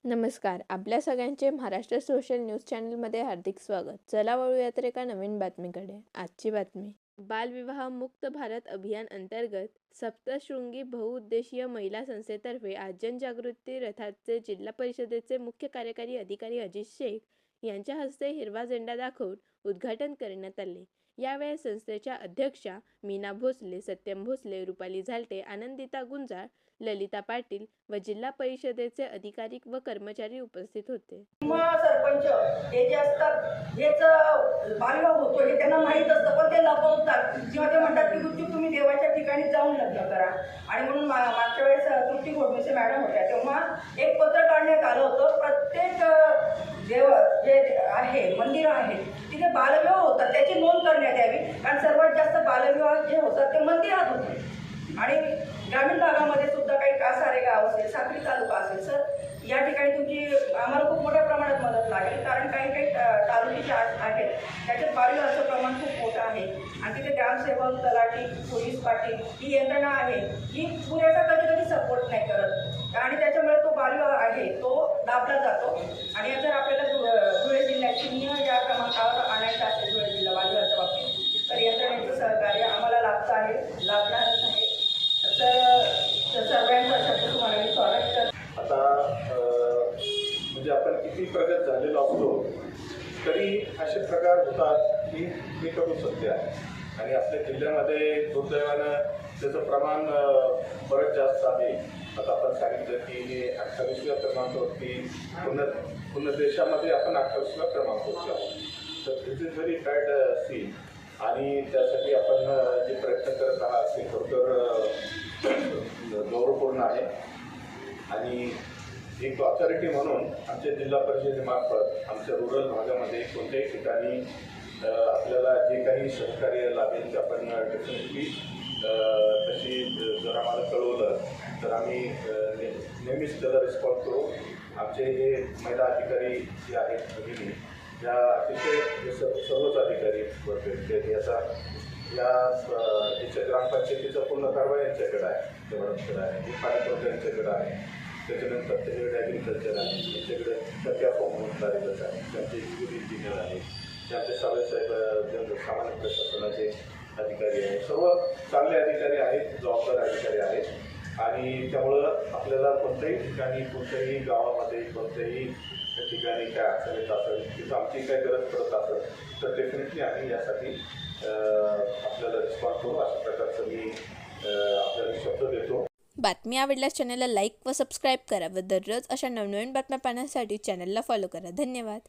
नमस्कार. आपल्या सगळ्यांचे महाराष्ट्र सोशल न्यूज चॅनलमध्ये हार्दिक स्वागत. चला वळूयात एका नवीन बातमीकडे. आजची बातमी. बालविवाह मुक्त भारत अभियान अंतर्गत सप्तशृंगी बहुउद्देशीय महिला संस्थेतर्फे आज जनजागृती रथाचे जिल्हा परिषदेचे मुख्य कार्यकारी अधिकारी अजित शेख यांच्या हस्ते हिरवा झेंडा दाखवून उद्घाटन करण्यात आले. यावेळी संस्थेच्या अध्यक्षा मीना भोसले, सत्यम भोसले, रुपाली झालटे, आनंदिता गुंजाळ, ललिता पाटील व जिल्हा परिषदेचे अधिकारी व कर्मचारी उपस्थित होते. सरपंच हे जे असतात हेच बालविवाह होतो हे त्यांना माहीत असतं, पण ते लपवतात किंवा ते म्हणतात की तुम्ही देवाच्या ठिकाणी जाऊन लग्न करा. आणि म्हणून मागच्या वेळेस तृप्ती घोडमिसे मॅडम होत्या तेव्हा एक पत्र काढण्यात आलं होतं. प्रत्येक देव जे आहे मंदिर आहे तिथे बालविवाह होतात त्याची नोंद करण्यात यावी, कारण सर्वात जास्त बालविवाह जे होतात ते मंदिरात होते. आणि ग्रामीण भागामध्ये सुद्धा काही कासारे गाव असेल, साक्री तालुका असेल, सर या ठिकाणी तुमची आम्हाला खूप मोठ्या प्रमाणात मदत लागेल, कारण काही काही तालुके आहेत त्याच्यात बालविवाहाचं प्रमाण खूप मोठं आहे. आणि तिथे ग्रामसेवक, तलाठी, पोलीस पाटील ही यंत्रणा आहे ही पुरेसा कधी कधी सपोर्ट नाही करत आणि त्याच्यामुळे तो बालविवाह आहे तो दाबला जातो. आणि जर आपल्याला धुळे जिल्ह्याची नियम या क्रमांकावर आणायचं असेल धुळे जिल्हा बालविवाहाच्या बाबतीत तर यंत्रणेचं सहकार्य आम्हाला लागणारच आहे. तर सर्वांचं शब्द तुम्हाला मी स्वागत करते. आता म्हणजे आपण किती प्रगत झालेलो असतो तरी असे प्रकार होतात की मी करू सत्य आहे. आणि आपल्या जिल्ह्यामध्ये दुर्दैवानं त्याचं प्रमाण बरंच जास्त आहे. आता आपण सांगितलं की 28व्या क्रमांकावरती पूर्ण देशामध्ये आपण 28व्या क्रमांकावरती आहोत. तर दिस इज व्हेरी बॅड सीन. आणि त्यासाठी आपण जे प्रयत्न करत आहात ते खरोखर गौरवपूर्ण आहे. आणि एक ऑथॉरिटी म्हणून आमच्या जिल्हा परिषदेमार्फत आमच्या रुरल भागामध्ये कोणत्याही ठिकाणी आपल्याला जे काही सहकार्य लागेल ते आपण डेफिनेटली तशी जर आम्हाला कळवलं तर आम्ही नेहमीच त्याला रिस्पॉन्स करू. आमचे हे महिला अधिकारी जे आहेत भगिनी या अतिशय सर्वच अधिकारी वर्ग याचा याच्या ग्रामपंचायतीचा पूर्ण कारभार यांच्याकडे आहे, मॅडमकडे आहे, पाणीपुरवठा यांच्याकडे आहे, त्याच्यानंतर त्याच्याकडे ॲग्रिकल्चर आहे, त्यांच्याकडे टप्प्या म्हणून कार्यरत आहे, त्यांचे इंजिनियर आहे, त्यांचे साहेब सामान्य प्रशासनाचे अधिकारी आहेत. सर्व चांगले अधिकारी आहेत, जबाबदार अधिकारी आहेत. आणि त्यामुळं आपल्याला कोणत्याही ठिकाणी कोणत्याही गावामध्ये कोणत्याही ठिकाणी काय अडचण येत असेल तिथं आमची काय गरज पडत असेल तर डेफिनेटली आम्ही यासाठी आपल्याला रिस्पॉन्स करू अशा प्रकारचं मी आपल्याला शब्द देतो. बातमी आवडल्यास चॅनलला लाईक व सबस्क्राईब करा व दररोज अशा नवनवीन बातम्या पाहण्यासाठी चॅनलला फॉलो करा. धन्यवाद.